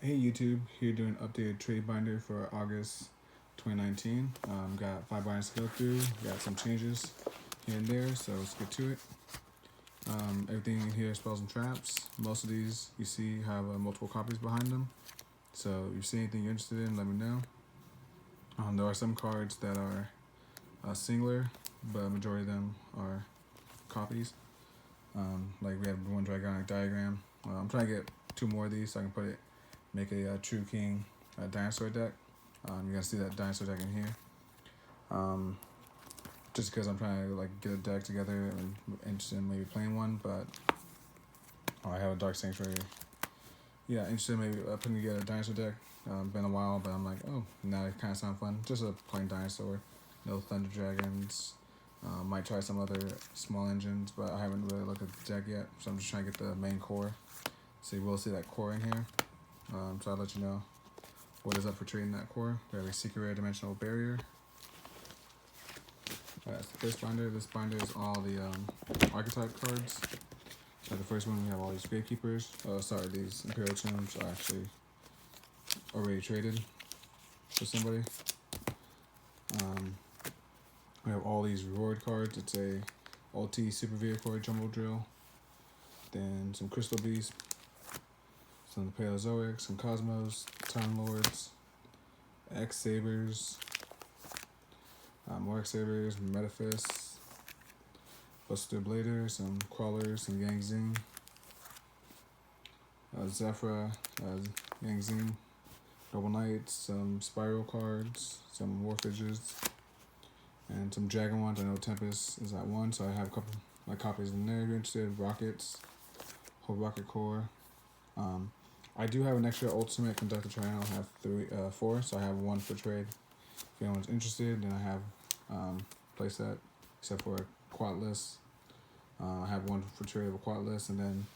Hey YouTube, here doing an updated trade binder for August 2019. Got 5 binders to go through, got some changes here and there, so let's get to it. Everything in here is spells and traps. Most of these you see have multiple copies behind them, so if you see anything you're interested in, let me know. There are some cards that are singular, but a majority of them are copies. Like we have one Dragonic Diagram. I'm trying to get 2 more of these so I can make a True King dinosaur deck. You guys see that dinosaur deck in here. Just because I'm trying to like get a deck together and interested in maybe playing one, but I have a Dark Sanctuary. Yeah, interested in maybe putting together a dinosaur deck. Been a while, but I'm like, oh, now it kind of sounds fun. Just a plain dinosaur, no Thunder Dragons. Might try some other small engines, but I haven't really looked at the deck yet, so I'm just trying to get the main core. So you will see that core in here. So I'll let you know what is up for trading that core. We have a Secret Rare Dimensional Barrier. That's the first binder. This binder is all the archetype cards. So the first one, we have all these Gravekeepers. Oh, sorry, these Imperial Tombs are actually already traded for somebody. We have all these reward cards. It's a LT Super Vehicle Jumbo Drill. Then some Crystal Beasts. Some Paleozoics, some Cosmos, Time Lords, X Sabers, more X Sabers, Metaphys, Buster Blader, some Crawlers, some Yangzing, Zephyra, Yangzing, Double Knights, some Spiral cards, some Warfidges, and some Dragon ones. I know Tempest is at 1, so I have a couple of copies in there if you're interested. Rockets, whole Rocket Core. I do have an extra Ultimate Conductor Triangle. I have 4, so I have 1 for trade. If anyone's interested, then I have playset, except for a quadless. I have 1 for trade of a quadless, and then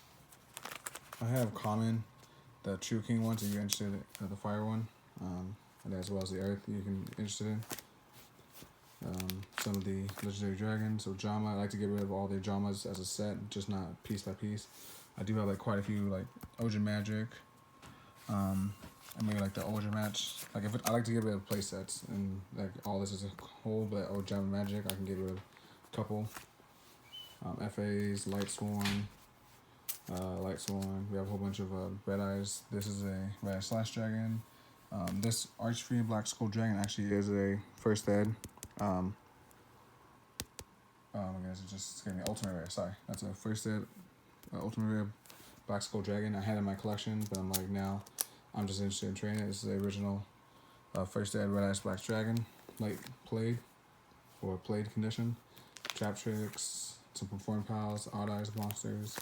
I have common, the True King ones if you're interested in the fire one, and as well as the earth you can be interested in. Some of the legendary dragons, so Jama. I like to get rid of all their Jamas as a set, just not piece by piece. I do have like quite a few like Ojin Magic, and maybe like the Ojin Match. Like I like to get rid of play sets, and like all this is a whole, but Ojin Magic I can get rid of a couple. FAs, Light Sworn. We have a whole bunch of Red Eyes. This is a Red Eye Slash Dragon. This Archfiend Black Skull Dragon actually is a first ed. Oh my gosh, it just gave me Ultimate Rare. Sorry, that's a first ed. Ultimate Rare Black Skull Dragon. I had it in my collection, but I'm like, now I'm just interested in trading it. This is the original first ed Red Eyes Black Dragon, like played or played condition. Trap Tricks, some Perform Pals, Odd Eyes Monsters,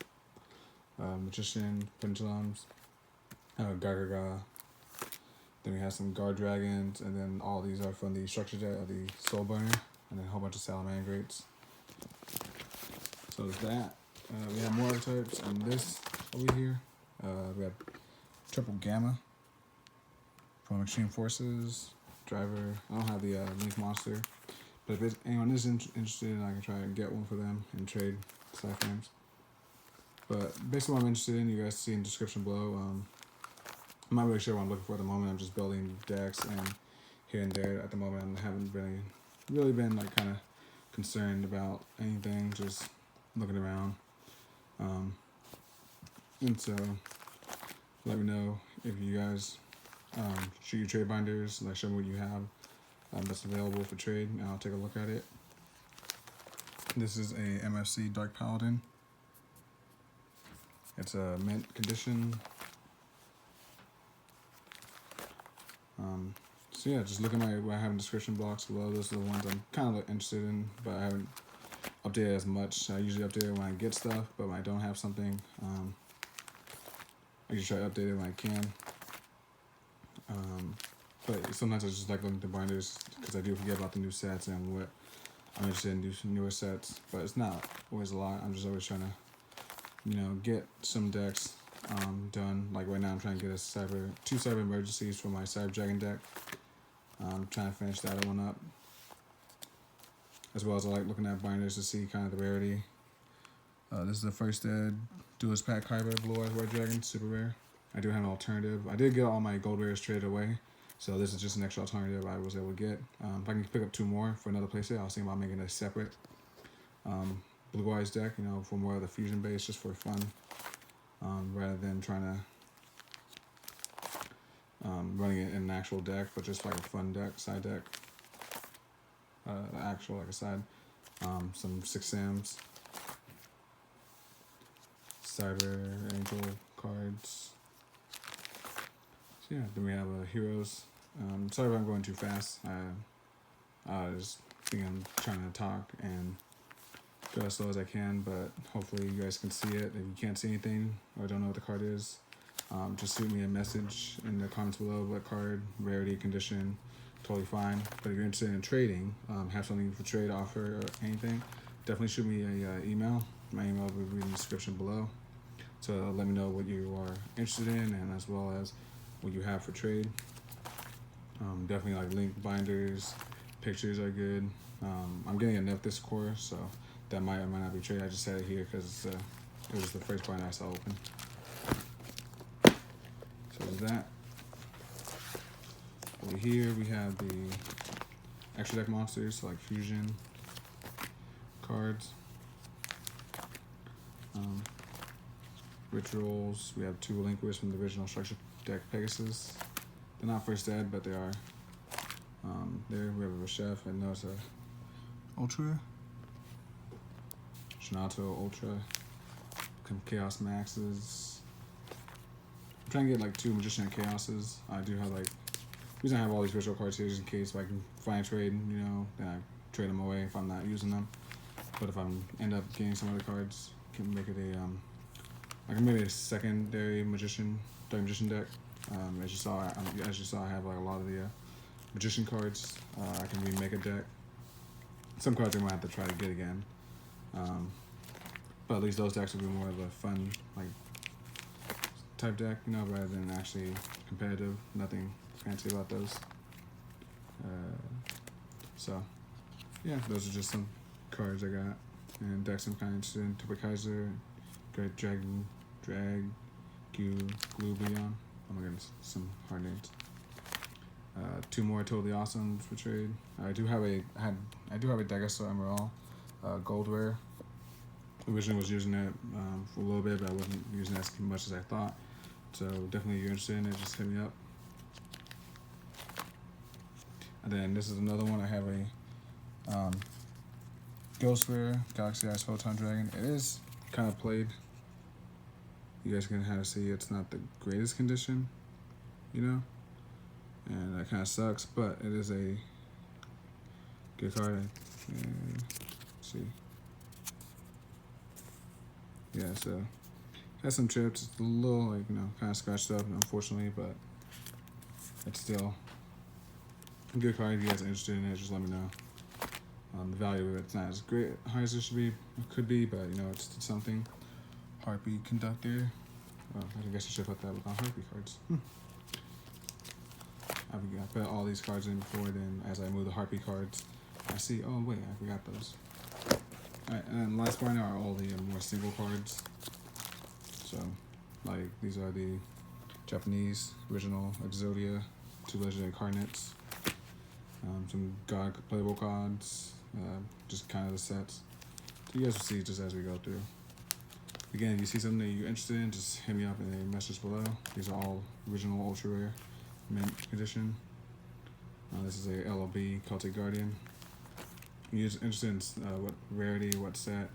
Magician, Pendulums, Gaga. Then we have some Guard Dragons, and then all these are from the structure deck of the Soul Burner, and then a whole bunch of Salamangreats. So there's that. We have more archetypes, and this over here, we have Triple Gamma from Extreme Forces, Driver. I don't have the Link Monster, but if anyone is interested, I can try and get one for them and trade side frames. But basically what I'm interested in, you guys see in the description below. I'm not really sure what I'm looking for at the moment. I'm just building decks and here and there at the moment. I haven't really been like kind of concerned about anything, just looking around. And so let me know if you guys shoot your trade binders, like show me what you have that's available for trade, and I'll take a look at it. This is a MFC Dark Paladin. It's a mint condition. So yeah, just look at what I have in description box below. Those are the ones I'm kind of interested in, but I haven't updated as much. I usually update it when I get stuff, but when I don't have something, I usually try to update it when I can. But sometimes I just like looking at the binders because I do forget about the new sets and what I'm interested in newer sets. But it's not always a lot. I'm just always trying to, get some decks done. Like right now, I'm trying to get 2 Cyber Emergencies for my Cyber Dragon deck. I'm trying to finish that one up. As well as I like looking at binders to see kind of the rarity. This is the first Duelist Pack Kyber Blue Eyes White Dragon, super rare. I do have an alternative. I did get all my gold rares traded away, so this is just an extra alternative I was able to get. If I can pick up 2 more for another playset, I was thinking about making a separate Blue Eyes deck, you know, for more of the fusion base, just for fun, rather than trying to running it in an actual deck, but just like a fun deck, side deck, actual like a side, some 6 Sams, Cyber Angel cards. So yeah, then we have Heroes. Sorry if I'm going too fast. I just think I'm trying to talk and go as slow as I can, but hopefully you guys can see it. If you can't see anything or don't know what the card is, just shoot me a message in the comments below. What card, rarity, condition, totally fine. But if you're interested in trading, have something for trade offer or anything, definitely shoot me a email. My email will be in the description below. So let me know what you are interested in, and as well as what you have for trade. Definitely like link binders, pictures are good. I'm getting enough this core, so that might or might not be trade. I just said it here because it was the first binder I saw open. So with that, over here we have the extra deck monsters, so like fusion cards, rituals. We have 2 Relinquish from the original structure deck Pegasus. They're not first ed, but they are. There we have a chef, and there's a Ultra, Shinato Ultra, Chaos Maxes. I'm trying to get like 2 Magician and Chaoses. I do have like, the reason I have all these virtual cards here is in case if I can find a trade, you know, then I trade them away if I'm not using them. But if I end up getting some other cards, can make it a I can make it a secondary Magician, Dark Magician deck. As you saw, I have like a lot of the Magician cards. I can remake a deck. Some cards I might have to try to get again. But at least those decks will be more of a fun, like, type deck, you know, rather than actually competitive. Nothing fancy about those. So, yeah, those are just some cards I got. And decks I'm kind of interested in. Tuber Kaiser, Great Dragon, Glue Beyond. Oh my goodness, some hard names. 2 more Totally Awesome for trade. I do have a Dagger Emerald gold rare. Originally was using it for a little bit, but I wasn't using it as much as I thought. So definitely, if you're interested in it, just hit me up. And then this is another one. I have a Ghost Rare Galaxy Eyes Photon Dragon. It is kind of played. You guys can kind of see it's not the greatest condition, you know, and that kind of sucks, but it is a good card. And let's see. Yeah, so has some chips. It's a little, like, you know, kind of scratched up, unfortunately, but it's still a good card. If you guys are interested in it, just let me know. The value of it's not as great high as it should be, it could be, but you know, it's something. Harpie Conductor. Oh, I guess I should put that with my Harpie cards. I put all these cards in before, then as I move the Harpie cards, I see, oh wait, I forgot those. Alright, and then last part are all the more single cards. So, like, these are the Japanese original Exodia, 2 legendary Carnets, some God playable cards, just kind of the sets. So you guys will see just as we go through. Again, if you see something that you're interested in, just hit me up in a message below. These are all original ultra rare mint edition. This is a LLB Celtic Guardian. If you're interested in what rarity, what set,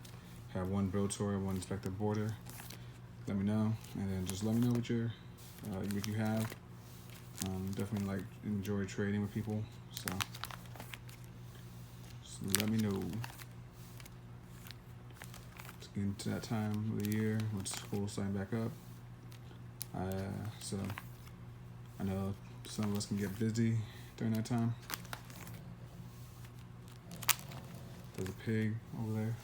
have 1 Brotor, 1 Inspector Border, let me know, and then just let me know what you have. Definitely like enjoy trading with people, so just let me know. It's getting to that time of the year when school starting back up. So I know some of us can get busy during that time. There's a pig over there.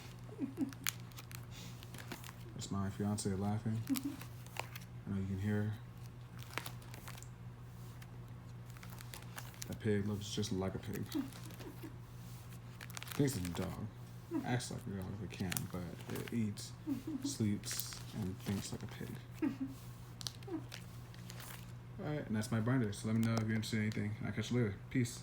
That's my fiance laughing. I know you can hear her. That pig looks just like a pig. Thinks it's a dog. Acts like a dog if it can, but it eats, sleeps, and thinks like a pig. Alright, and that's my binder. So let me know if you're interested in anything. I'll catch you later. Peace.